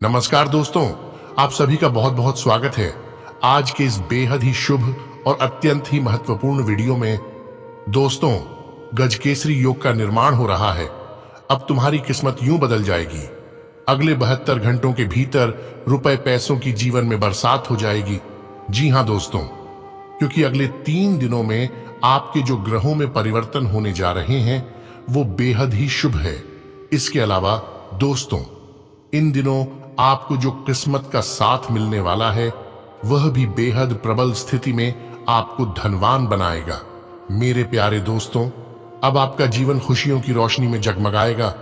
नमस्कार दोस्तों, आप सभी का बहुत बहुत स्वागत है। आज के इस बेहद ही शुभ और अत्यंत ही महत्वपूर्ण वीडियो में दोस्तों, गजकेसरी योग का निर्माण हो रहा है। अब तुम्हारी किस्मत यूं बदल जाएगी। अगले 72 घंटों के भीतर रुपए पैसों की जीवन में बरसात हो जाएगी। जी हां दोस्तों, क्योंकि अगले 3 दिनों में आपके जो ग्रहों में परिवर्तन होने जा रहे हैं वो बेहद ही शुभ है। इसके अलावा दोस्तों, इन दिनों आपको जो किस्मत का साथ मिलने वाला है वह भी बेहद प्रबल स्थिति में आपको धनवान बनाएगा। मेरे प्यारे दोस्तों, अब आपका जीवन खुशियों की रोशनी में जगमगाएगा।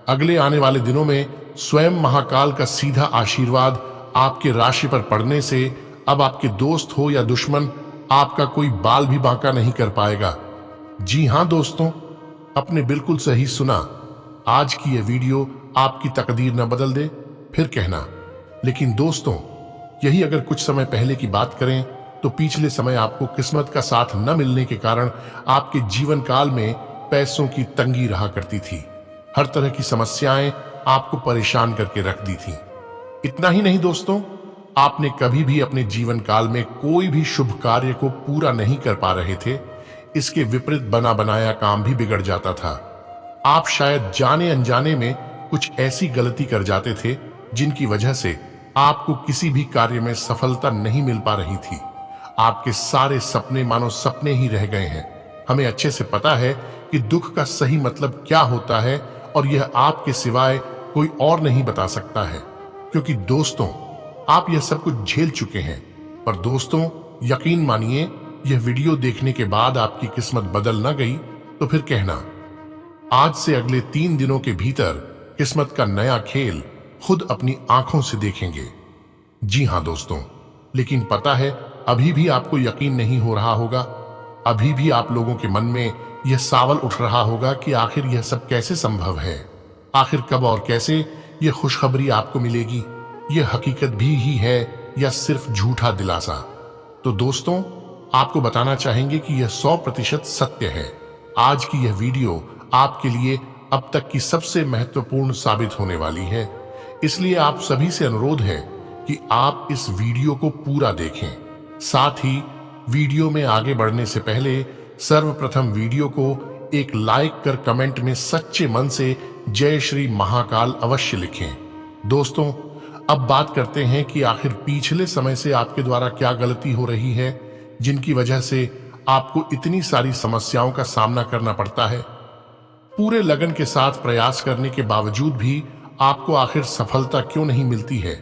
अगले आने वाले दिनों में स्वयं महाकाल का सीधा आशीर्वाद आपके राशि पर पड़ने से अब आपके दोस्त हो या दुश्मन आपका कोई बाल भी बांका नहीं कर पाएगा। जी हां दोस्तों, आपने बिल्कुल सही सुना। आज की यह वीडियो आपकी तकदीर न बदल दे फिर कहना। लेकिन दोस्तों, यही अगर कुछ समय पहले की बात करें तो पिछले समय आपको किस्मत का साथ न मिलने के कारण आपके जीवन काल में पैसों की तंगी रहा करती थी। हर तरह की समस्याएं आपको परेशान करके रख दी थी। इतना ही नहीं दोस्तों, आपने कभी भी अपने जीवन काल में कोई भी शुभ कार्य को पूरा नहीं कर पा रहे थे। इसके विपरीत बना बनाया काम भी बिगड़ जाता था। आप शायद जाने अनजाने में कुछ ऐसी गलती कर जाते थे जिनकी वजह से आपको किसी भी कार्य में सफलता नहीं मिल पा रही थी। आपके सारे सपने मानो सपने ही रह गए हैं। हमें अच्छे से पता है कि दुख का सही मतलब क्या होता है और यह आपके सिवाय कोई और नहीं बता सकता है, क्योंकि दोस्तों आप यह सब कुछ झेल चुके हैं। पर दोस्तों यकीन मानिए, यह वीडियो देखने के बाद आपकी किस्मत बदल न गई तो फिर कहना। आज से अगले 3 दिनों के भीतर किस्मत का नया खेल खुद अपनी आंखों से देखेंगे। जी हां दोस्तों, लेकिन पता है अभी भी आपको यकीन नहीं हो रहा होगा। अभी भी आप लोगों के मन में यह सवाल उठ रहा होगा कि आखिर यह सब कैसे संभव है। आखिर कब और कैसे यह खुशखबरी आपको मिलेगी। यह हकीकत भी ही है या सिर्फ झूठा दिलासा। तो दोस्तों आपको बताना चाहेंगे कि यह 100% सत्य है। आज की यह वीडियो आपके लिए अब तक की सबसे महत्वपूर्ण साबित होने वाली है। इसलिए आप सभी से अनुरोध है कि आप इस वीडियो को पूरा देखें। साथ ही वीडियो में आगे बढ़ने से पहले सर्वप्रथम वीडियो को एक लाइक कर कमेंट में सच्चे मन से जय श्री महाकाल अवश्य लिखें। दोस्तों अब बात करते हैं कि आखिर पिछले समय से आपके द्वारा क्या गलती हो रही है जिनकी वजह से आपको इतनी सारी समस्याओं का सामना करना पड़ता है। पूरे लगन के साथ प्रयास करने के बावजूद भी आपको आखिर सफलता क्यों नहीं मिलती है।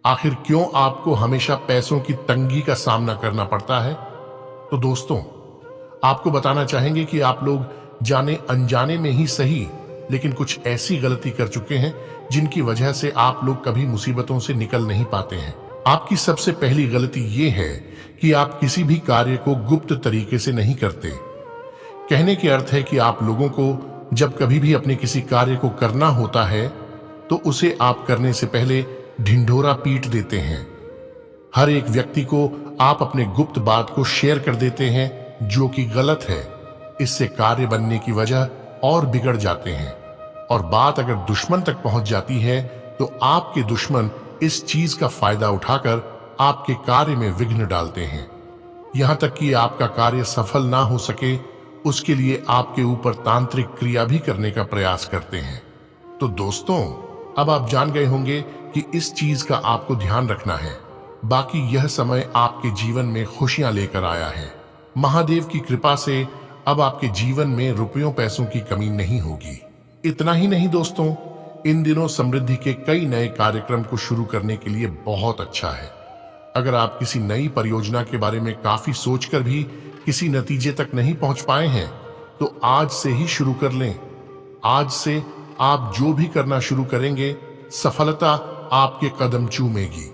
आखिर क्यों आपको हमेशा पैसों की तंगी का सामना करना पड़ता है। तो दोस्तों आपको बताना चाहेंगे कि आप लोग जाने अनजाने में ही सही, लेकिन कुछ ऐसी गलती कर चुके हैं जिनकी वजह से आप लोग कभी मुसीबतों से निकल नहीं पाते हैं। आपकी सबसे पहली गलती यह है कि आप किसी भी कार्य को गुप्त तरीके से नहीं करते। कहने के अर्थ है कि आप लोगों को जब कभी भी अपने किसी कार्य को करना होता है तो उसे आप करने से पहले ढिंढोरा पीट देते हैं। हर एक व्यक्ति को आप अपने गुप्त बात को शेयर कर देते हैं, जो कि गलत है। इससे कार्य बनने की वजह और बिगड़ जाते हैं और बात अगर दुश्मन तक पहुंच जाती है तो आपके दुश्मन इस चीज का फायदा उठाकर आपके कार्य में विघ्न डालते हैं। यहां तक कि आपका कार्य सफल ना हो सके उसके लिए आपके ऊपर तांत्रिक क्रिया भी करने का प्रयास करते हैं। तो दोस्तों अब आप जान गए होंगे कि इस चीज का आपको ध्यान रखना है। बाकी यह समय आपके जीवन में खुशियां लेकर आया है। महादेव की कृपा से अब आपके जीवन में रुपयों पैसों की कमी नहीं होगी। इतना ही नहीं दोस्तों, इन दिनों समृद्धि के कई नए कार्यक्रम को शुरू करने के लिए बहुत अच्छा है। अगर आप किसी नई परियोजना के बारे में काफी सोचकर भी किसी नतीजे तक नहीं पहुंच पाए हैं तो आज से ही शुरू कर लें। आज से आप जो भी करना शुरू करेंगे सफलता आपके कदम चूमेगी।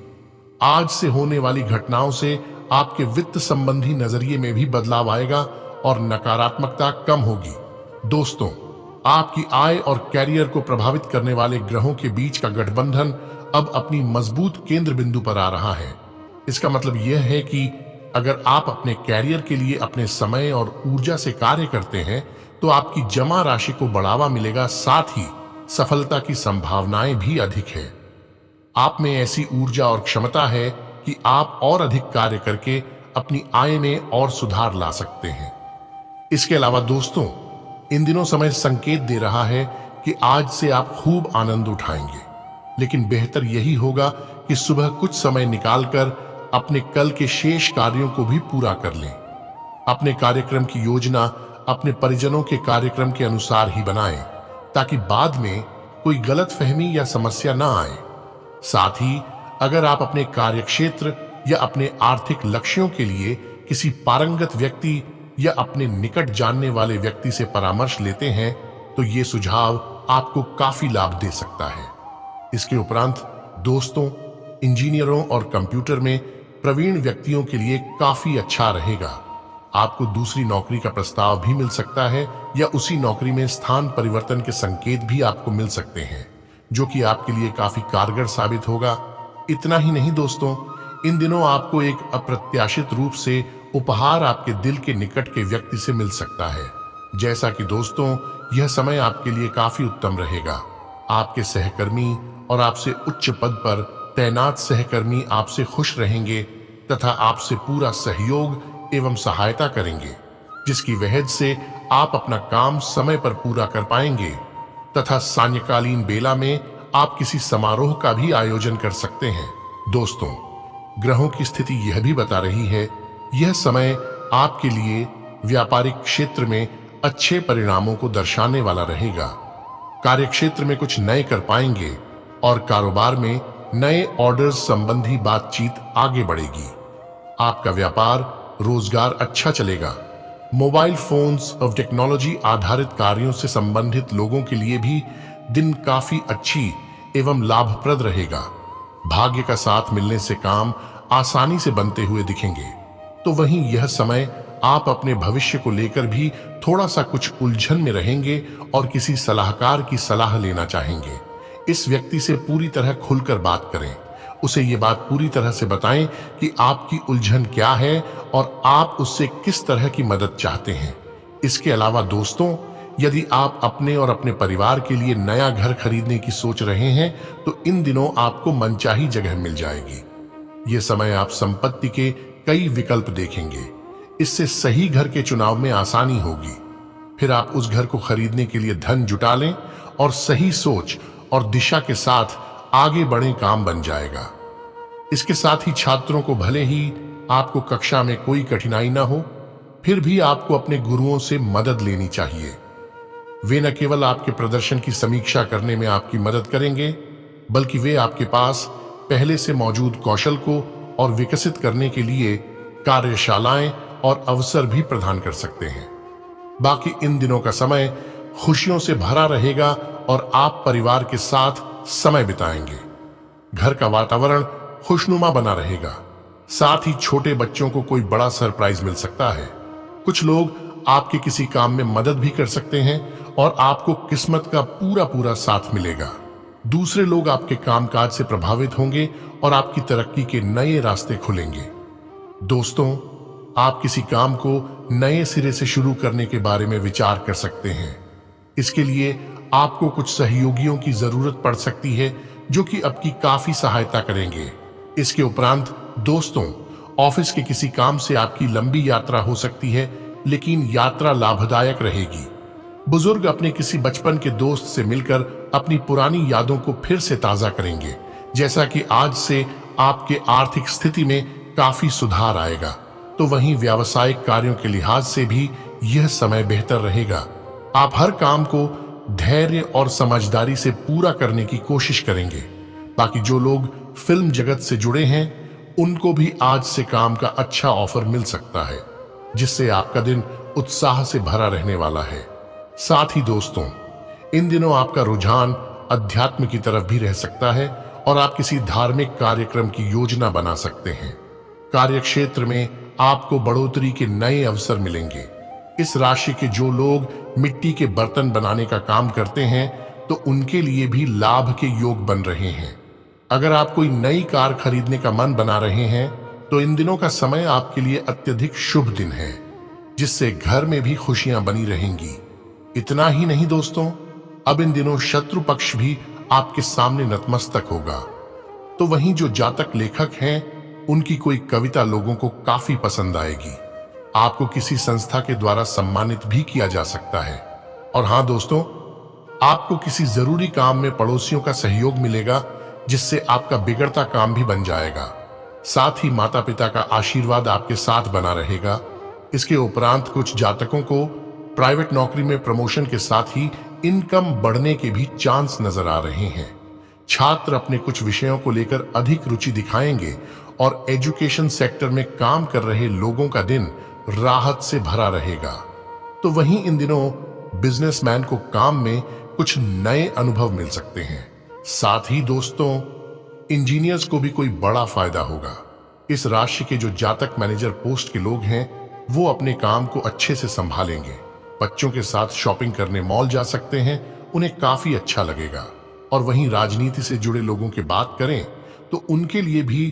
आज से होने वाली घटनाओं से आपके वित्त संबंधी नजरिए में भी बदलाव आएगा और नकारात्मकता कम होगी। दोस्तों आपकी आय और कैरियर को प्रभावित करने वाले ग्रहों के बीच का गठबंधन अब अपनी मजबूत केंद्र बिंदु पर आ रहा है। इसका मतलब यह है कि अगर आप अपने कैरियर के लिए अपने समय और ऊर्जा से कार्य करते हैं तो आपकी जमा राशि को बढ़ावा मिलेगा, साथ ही सफलता की संभावनाएं भी अधिक है। आप में ऐसी ऊर्जा और क्षमता है कि आप और अधिक कार्य करके अपनी आय में और सुधार ला सकते हैं। इसके अलावा दोस्तों, इन दिनों समय संकेत दे रहा है कि आज से आप खूब आनंद उठाएंगे, लेकिन बेहतर यही होगा कि सुबह कुछ समय निकालकर अपने कल के शेष कार्यों को भी पूरा कर लें। अपने कार्यक्रम की योजना अपने परिजनों के कार्यक्रम के अनुसार ही बनाएं, ताकि बाद में कोई गलतफहमी या समस्या ना आए। साथ ही अगर आप अपने कार्यक्षेत्र या अपने आर्थिक लक्ष्यों के लिए किसी पारंगत व्यक्ति या अपने निकट जानने वाले व्यक्ति से परामर्श लेते हैं, तो ये सुझाव आपको काफी लाभ दे सकता है। इसके उपरांत दोस्तों, इंजीनियरों और कंप्यूटर में प्रवीण व्यक्तियों के लिए काफी अच्छा रहेगा। आपको दूसरी नौकरी का प्रस्ताव भी मिल सकता है या उसी नौकरी में स्थान परिवर्तन के संकेत भी आपको मिल सकते हैं, जो कि आपके लिए काफी कारगर साबित होगा। इतना ही नहीं दोस्तों, इन दिनों आपको एक अप्रत्याशित रूप से उपहार आपके दिल के निकट के व्यक्ति से मिल सकता है। जैसा कि दोस्तों, यह समय आपके लिए काफी उत्तम रहेगा। आपके सहकर्मी और आपसे उच्च पद पर तैनात सहकर्मी आपसे खुश रहेंगे तथा आपसे पूरा सहयोग एवं सहायता करेंगे, जिसकी वजह से आप अपना काम समय पर पूरा कर पाएंगे तथा सायंकालीन बेला में आप किसी समारोह का भी आयोजन कर सकते हैं। दोस्तों, ग्रहों की स्थिति यह भी बता रही है यह समय आपके लिए व्यापारिक क्षेत्र में अच्छे परिणामों को दर्शाने वाला रहेगा। कार्यक्षेत्र में कुछ नए कर पाएंगे और कारोबार में नए ऑर्डर्स संबंधी बातचीत आगे बढ़ेगी। आपका व्यापार रोजगार अच्छा चलेगा। मोबाइल फोन्स और टेक्नोलॉजी आधारित कार्यों से संबंधित लोगों के लिए भी दिन काफी अच्छी एवं लाभप्रद रहेगा। भाग्य का साथ मिलने से काम आसानी से बनते हुए दिखेंगे। तो वहीं यह समय आप अपने भविष्य को लेकर भी थोड़ा सा कुछ उलझन में रहेंगे और किसी सलाहकार की सलाह लेना चाहेंगे। इस व्यक्ति से पूरी तरह खुलकर बात करें। उसे ये बात पूरी तरह से बताएं कि आपकी उलझन क्या है और आप उससे किस तरह की मदद चाहते हैं। इसके अलावा दोस्तों, यदि आप अपने और अपने परिवार के लिए नया घर खरीदने की सोच रहे हैं, तो इन दिनों आपको मनचाही जगह मिल जाएगी। ये समय आप संपत्ति के कई विकल्प देखेंगे। इससे सही घर के चुनाव में आसानी होगी। फिर आप उस घर को खरीदने के लिए धन जुटा लें और सही सोच और दिशा के साथ आगे बढ़े, काम बन जाएगा। इसके साथ ही छात्रों को भले ही आपको कक्षा में कोई कठिनाई ना हो, फिर भी आपको अपने गुरुओं से मदद लेनी चाहिए। वे न केवल आपके प्रदर्शन की समीक्षा करने में आपकी मदद करेंगे, बल्कि वे आपके पास पहले से मौजूद कौशल को और विकसित करने के लिए कार्यशालाएं और अवसर भी प्रदान कर सकते हैं। बाकी इन दिनों का समय खुशियों से भरा रहेगा और आप परिवार के साथ समय बिताएंगे। घर का वातावरण खुशनुमा बना रहेगा। साथ ही छोटे बच्चों को कोई बड़ा सरप्राइज मिल सकता है। कुछ लोग आपके किसी काम में मदद भी कर सकते हैं और आपको किस्मत का पूरा पूरा साथ मिलेगा। दूसरे लोग आपके कामकाज से प्रभावित होंगे और आपकी तरक्की के नए रास्ते खुलेंगे। दोस्तों, आप किसी काम को नए सिरे से शुरू करने के बारे में विचार कर सकते हैं। इसके लिए आपको कुछ सहयोगियों की जरूरत पड़ सकती है, जो कि आपकी काफी सहायता करेंगे। इसके उपरांत दोस्तों, ऑफिस के किसी काम से आपकी लंबी यात्रा हो सकती है, लेकिन यात्रा लाभदायक रहेगी। बुजुर्ग अपने किसी बचपन के दोस्त से मिलकर अपनी पुरानी यादों को फिर से ताजा करेंगे, जैसा कि आज से आपके आर्थिक स्थिति में काफी सुधार आएगा। तो वहीं व्यावसायिक कार्यों के लिहाज से भी यह समय बेहतर रहेगा। आप हर काम को धैर्य और समझदारी से पूरा करने की कोशिश करेंगे। बाकी जो लोग फिल्म जगत से जुड़े हैं, उनको भी आज से काम का अच्छा ऑफर मिल सकता है, जिससे आपका दिन उत्साह से भरा रहने वाला है। साथ ही दोस्तों, इन दिनों आपका रुझान अध्यात्म की तरफ भी रह सकता है और आप किसी धार्मिक कार्यक्रम की योजना बना सकते हैं। कार्यक्षेत्र में आपको बढ़ोतरी के नए अवसर मिलेंगे। इस राशि के जो लोग मिट्टी के बर्तन बनाने का काम करते हैं, तो उनके लिए भी लाभ के योग बन रहे हैं। अगर आप कोई नई कार खरीदने का मन बना रहे हैं, तो इन दिनों का समय आपके लिए अत्यधिक शुभ दिन है, जिससे घर में भी खुशियां बनी रहेंगी। इतना ही नहीं दोस्तों, अब इन दिनों शत्रु पक्ष भी आपके सामने नतमस्तक होगा। तो वहीं जो जातक लेखक हैं उनकी कोई कविता लोगों को काफी पसंद आएगी। आपको किसी संस्था के द्वारा सम्मानित भी किया जा सकता है। और हाँ दोस्तों, आपको किसी जरूरी काम में पड़ोसियों का सहयोग मिलेगा, जिससे आपका बिगड़ता काम भी बन जाएगा। साथ ही माता पिता का आशीर्वाद आपके साथ बना रहेगा। इसके उपरांत कुछ जातकों को प्राइवेट नौकरी में प्रमोशन के साथ ही इनकम बढ़ने के भी चांस नजर आ रहे हैं। छात्र अपने कुछ विषयों को लेकर अधिक रुचि दिखाएंगे और एजुकेशन सेक्टर में काम कर रहे लोगों का दिन राहत से भरा रहेगा। तो वहीं इन दिनों बिजनेसमैन को काम में कुछ नए अनुभव मिल सकते हैं। साथ ही दोस्तों, इंजीनियर्स को भी कोई बड़ा फायदा होगा। इस राशि के जो जातक मैनेजर पोस्ट के लोग हैं वो अपने काम को अच्छे से संभालेंगे। बच्चों के साथ शॉपिंग करने मॉल जा सकते हैं, उन्हें काफी अच्छा लगेगा। और वहीं राजनीति से जुड़े लोगों की बात करें तो उनके लिए भी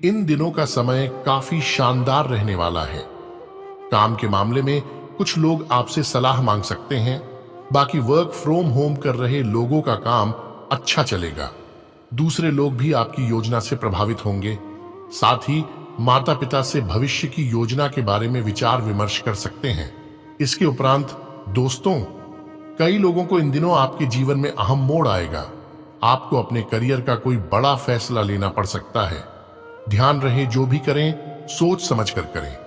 इन दिनों का समय काफी शानदार रहने वाला है। काम के मामले में कुछ लोग आपसे सलाह मांग सकते हैं। बाकी वर्क फ्रॉम होम कर रहे लोगों का काम अच्छा चलेगा। दूसरे लोग भी आपकी योजना से प्रभावित होंगे। साथ ही माता पिता से भविष्य की योजना के बारे में विचार विमर्श कर सकते हैं। इसके उपरांत दोस्तों, कई लोगों को इन दिनों आपके जीवन में अहम मोड़ आएगा। आपको अपने करियर का कोई बड़ा फैसला लेना पड़ सकता है। ध्यान रहे जो भी करें सोच समझ कर करें।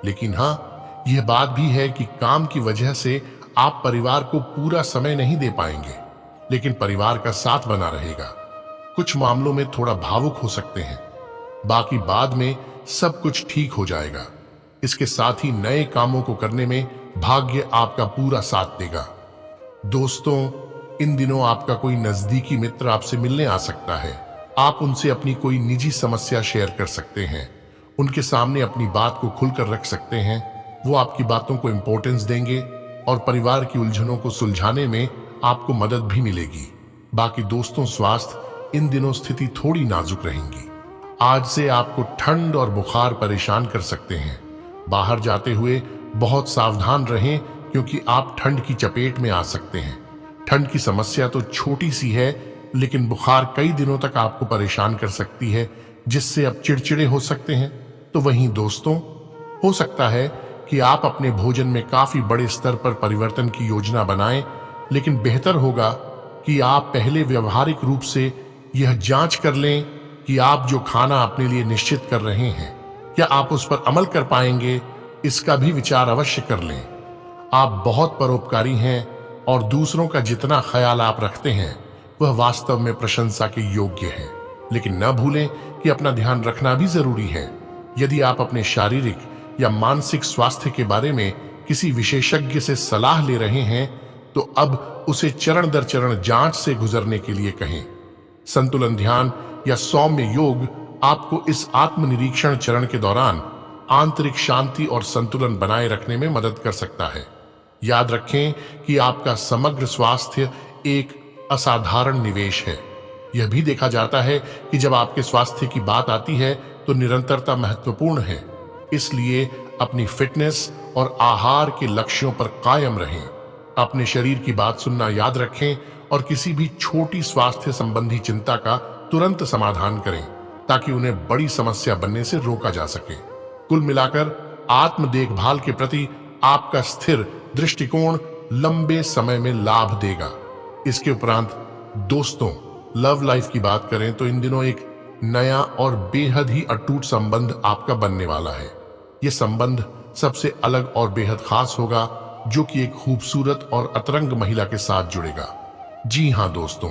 लेकिन हाँ, यह बात भी है कि काम की वजह से आप परिवार को पूरा समय नहीं दे पाएंगे, लेकिन परिवार का साथ बना रहेगा। कुछ मामलों में थोड़ा भावुक हो सकते हैं, बाकी बाद में सब कुछ ठीक हो जाएगा। इसके साथ ही नए कामों को करने में भाग्य आपका पूरा साथ देगा। दोस्तों, इन दिनों आपका कोई नजदीकी मित्र आपसे मिलने आ सकता है। आप उनसे अपनी कोई निजी समस्या शेयर कर सकते हैं। उनके सामने अपनी बात को खुलकर रख सकते हैं। वो आपकी बातों को इंपॉर्टेंस देंगे और परिवार की उलझनों को सुलझाने में आपको मदद भी मिलेगी। बाकी दोस्तों, स्वास्थ्य इन दिनों स्थिति थोड़ी नाजुक रहेंगी। आज से आपको ठंड और बुखार परेशान कर सकते हैं। बाहर जाते हुए बहुत सावधान रहें, क्योंकि आप ठंड की चपेट में आ सकते हैं। ठंड की समस्या तो छोटी सी है, लेकिन बुखार कई दिनों तक आपको परेशान कर सकती है, जिससे आप चिड़चिड़े हो सकते हैं। तो वहीं दोस्तों, हो सकता है कि आप अपने भोजन में काफी बड़े स्तर पर परिवर्तन की योजना बनाएं, लेकिन बेहतर होगा कि आप पहले व्यवहारिक रूप से यह जांच कर लें कि आप जो खाना अपने लिए निश्चित कर रहे हैं, क्या आप उस पर अमल कर पाएंगे। इसका भी विचार अवश्य कर लें। आप बहुत परोपकारी हैं और दूसरों का जितना ख्याल आप रखते हैं वह वास्तव में प्रशंसा के योग्य है। लेकिन न भूलें कि अपना ध्यान रखना भी जरूरी है। यदि आप अपने शारीरिक या मानसिक स्वास्थ्य के बारे में किसी विशेषज्ञ से सलाह ले रहे हैं, तो अब उसे चरण दर चरण जांच से गुजरने के लिए कहें। संतुलन ध्यान या सौम्य योग आपको इस आत्मनिरीक्षण चरण के दौरान आंतरिक शांति और संतुलन बनाए रखने में मदद कर सकता है। याद रखें कि आपका समग्र स्वास्थ्य एक असाधारण निवेश है। यह भी देखा जाता है कि जब आपके स्वास्थ्य की बात आती है तो निरंतरता महत्वपूर्ण है। इसलिए अपनी फिटनेस और आहार के लक्ष्यों पर कायम रहें। अपने शरीर की बात सुनना याद रखें और किसी भी छोटी स्वास्थ्य संबंधी चिंता का तुरंत समाधान करें, ताकि उन्हें बड़ी समस्या बनने से रोका जा सके। कुल मिलाकर आत्म देखभाल के प्रति आपका स्थिर दृष्टिकोण लंबे समय में लाभ देगा। इसके उपरांत दोस्तों, लव लाइफ की बात करें तो इन दिनों एक नया और बेहद ही अटूट संबंध आपका बनने वाला है। यह संबंध सबसे अलग और बेहद खास होगा, जो कि एक खूबसूरत और अतरंग महिला के साथ जुड़ेगा। जी हाँ दोस्तों,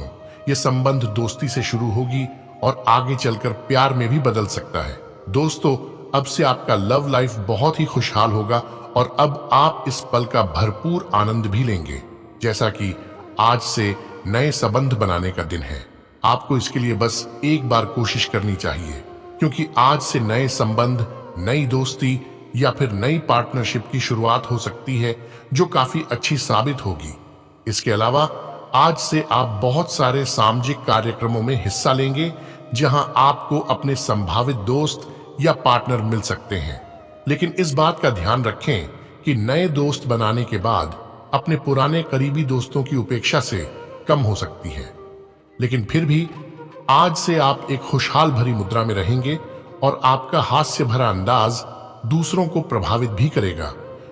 यह संबंध दोस्ती से शुरू होगी और आगे चलकर प्यार में भी बदल सकता है। दोस्तों, अब से आपका लव लाइफ बहुत ही खुशहाल होगा और अब आप इस पल का भरपूर आनंद भी लेंगे। जैसा कि आज से नए संबंध बनाने का दिन है, आपको इसके लिए बस एक बार कोशिश करनी चाहिए, क्योंकि आज से नए संबंध, नई दोस्ती या फिर नई पार्टनरशिप की शुरुआत हो सकती है, जो काफी अच्छी साबित होगी। इसके अलावा आज से आप बहुत सारे सामाजिक कार्यक्रमों में हिस्सा लेंगे, जहां आपको अपने संभावित दोस्त या पार्टनर मिल सकते हैं। लेकिन इस बात का ध्यान रखें कि नए दोस्त बनाने के बाद अपने पुराने करीबी दोस्तों की उपेक्षा से कम हो सकती है। लेकिन फिर भी आज से आप एक खुशहाल भरी मुद्रा में रहेंगे और आपका हास्य भरा अंदाज दूसरों को प्रभावित भी करेगा।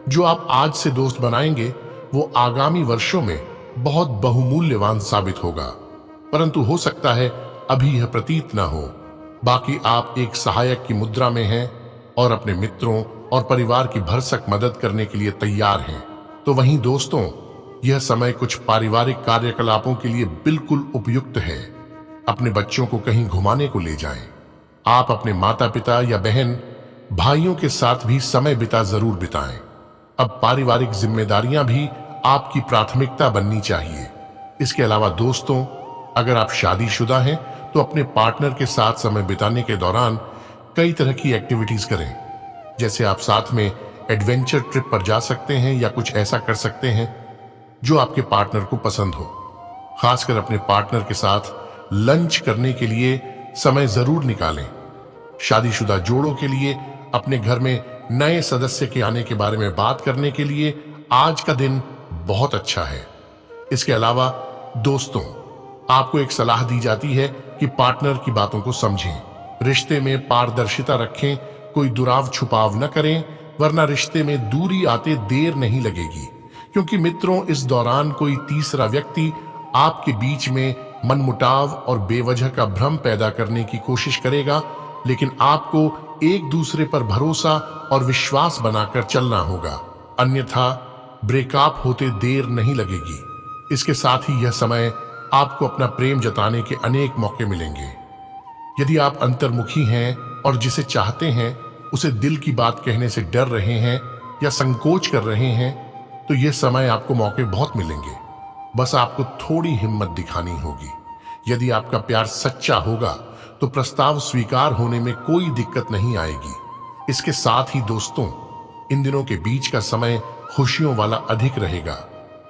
जो आप आज से दोस्त बनाएंगे वो आगामी वर्षों में बहुत बहुमूल्यवान साबित होगा, परंतु हो सकता है अभी यह प्रतीत ना हो। बाकी आप एक सहायक की मुद्रा में हैं और अपने मित्रों और परिवार की भरसक मदद करने के लिए तैयार हैं। तो वहीं दोस्तों, यह समय कुछ पारिवारिक कार्यकलापों के लिए बिल्कुल उपयुक्त है। अपने बच्चों को कहीं घुमाने को ले जाएं। आप अपने माता पिता या बहन भाइयों के साथ भी समय जरूर बिताएं। अब पारिवारिक जिम्मेदारियां भी आपकी प्राथमिकता बननी चाहिए। इसके अलावा दोस्तों, अगर आप शादीशुदा हैं तो अपने पार्टनर के साथ समय बिताने के दौरान कई तरह की एक्टिविटीज करें। जैसे आप साथ में एडवेंचर ट्रिप पर जा सकते हैं या कुछ ऐसा कर सकते हैं जो आपके पार्टनर को पसंद हो। खासकर अपने पार्टनर के साथ लंच करने के लिए समय जरूर निकालें। शादीशुदा जोड़ों के लिए अपने घर में नए सदस्य के आने के बारे में बात करने के लिए आज का दिन बहुत अच्छा है। इसके अलावा दोस्तों, आपको एक सलाह दी जाती है कि पार्टनर की बातों को समझें, रिश्ते में पारदर्शिता रखें, कोई दुराव छुपाव न करें, वरना रिश्ते में दूरी आते देर नहीं लगेगी। क्योंकि मित्रों, इस दौरान कोई तीसरा व्यक्ति आपके बीच में मनमुटाव और बेवजह का भ्रम पैदा करने की कोशिश करेगा, लेकिन आपको एक दूसरे पर भरोसा और विश्वास बनाकर चलना होगा, अन्यथा ब्रेकअप होते देर नहीं लगेगी। इसके साथ ही यह समय आपको अपना प्रेम जताने के अनेक मौके मिलेंगे। यदि आप अंतर्मुखी हैं और जिसे चाहते हैं उसे दिल की बात कहने से डर रहे हैं या संकोच कर रहे हैं, तो यह समय आपको मौके बहुत मिलेंगे। बस आपको थोड़ी हिम्मत दिखानी होगी। यदि आपका प्यार सच्चा होगा तो प्रस्ताव स्वीकार होने में कोई दिक्कत नहीं आएगी। इसके साथ ही दोस्तों, इन दिनों के बीच का समय खुशियों वाला अधिक रहेगा।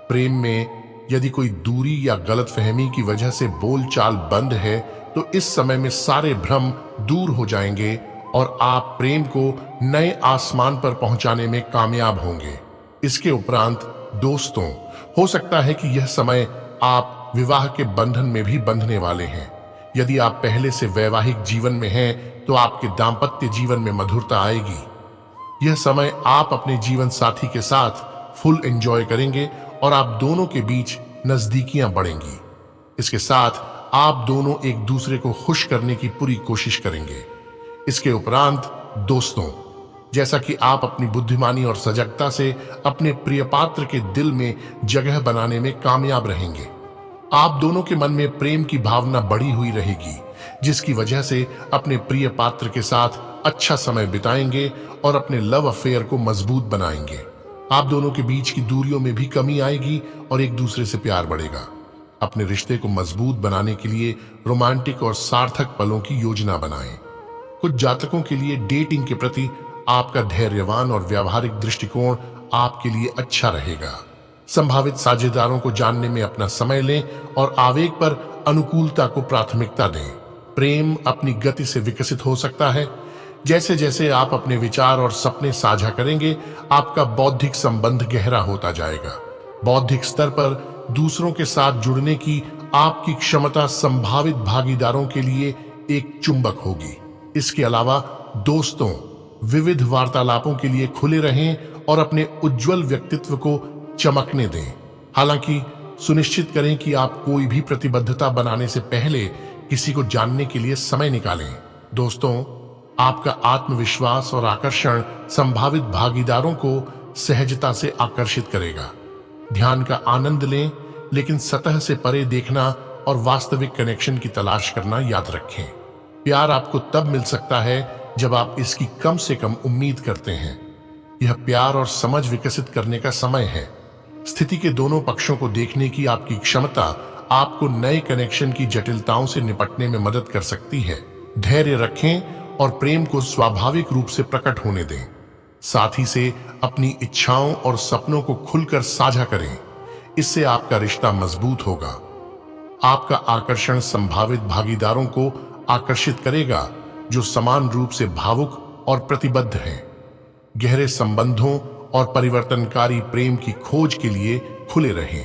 प्रेम में यदि कोई दूरी या गलतफहमी की वजह से बोलचाल बंद है तो इस समय में सारे भ्रम दूर हो जाएंगे और आप प्रेम को नए आसमान पर पहुंचाने में कामयाब होंगे। इसके उपरांत दोस्तों, हो सकता है कि यह समय आप विवाह के बंधन में भी बंधने वाले हैं। यदि आप पहले से वैवाहिक जीवन में हैं तो आपके दाम्पत्य जीवन में मधुरता आएगी। यह समय आप अपने जीवन साथी के साथ फुल एंजॉय करेंगे और आप दोनों के बीच नजदीकियां बढ़ेंगी। इसके साथ आप दोनों एक दूसरे को खुश करने की पूरी कोशिश करेंगे। इसके उपरांत दोस्तों, जैसा कि आप अपनी बुद्धिमानी और सजगता से अपने प्रिय पात्र के दिल में जगह बनाने में कामयाब रहेंगे। आप दोनों के मन में प्रेम की भावना बढ़ी हुई रहेगी, जिसकी वजह से अपने प्रिय पात्र के साथ अच्छा समय बिताएंगे और अपने लव अफेयर को मजबूत बनाएंगे। आप दोनों के बीच की दूरियों में भी कमी आएगी और एक दूसरे से प्यार बढ़ेगा। अपने रिश्ते को मजबूत बनाने के लिए रोमांटिक और सार्थक पलों की योजना बनाएं। कुछ जातकों के लिए डेटिंग के प्रति आपका धैर्यवान और व्यावहारिक दृष्टिकोण आपके लिए अच्छा रहेगा। संभावित साझेदारों को जानने में अपना समय लें और आवेग पर अनुकूलता को प्राथमिकता दें। प्रेम अपनी गति से विकसित हो सकता है। जैसे जैसे आप अपने विचार और सपने साझा करेंगे, आपका बौद्धिक संबंध गहरा होता जाएगा। बौद्धिक स्तर पर दूसरों के साथ जुड़ने की आपकी क्षमता संभावित भागीदारों के लिए एक चुंबक होगी। इसके अलावा दोस्तों, विविध वार्तालापों के लिए खुले रहें और अपने उज्जवल व्यक्तित्व को चमकने दें। हालांकि सुनिश्चित करें कि आप कोई भी प्रतिबद्धता बनाने से पहले किसी को जानने के लिए समय निकालें। दोस्तों, आपका आत्मविश्वास और आकर्षण संभावित भागीदारों को सहजता से आकर्षित करेगा। ध्यान का आनंद लें, लेकिन सतह से परे देखना और वास्तविक कनेक्शन की तलाश करना याद रखें। प्यार आपको तब मिल सकता है जब आप इसकी कम से कम उम्मीद करते हैं। यह प्यार और समझ विकसित करने का समय है। स्थिति के दोनों पक्षों को देखने की आपकी क्षमता आपको नए कनेक्शन की जटिलताओं से निपटने में मदद कर सकती है। धैर्य रखें और प्रेम को स्वाभाविक रूप से प्रकट होने दें। साथ ही से अपनी इच्छाओं और सपनों को खुलकर साझा करें। इससे आपका रिश्ता मजबूत होगा। आपका आकर्षण संभावित भागीदारों को आकर्षित करेगा जो समान रूप से भावुक और प्रतिबद्ध हैं। गहरे संबंधों और परिवर्तनकारी प्रेम की खोज के लिए खुले रहें।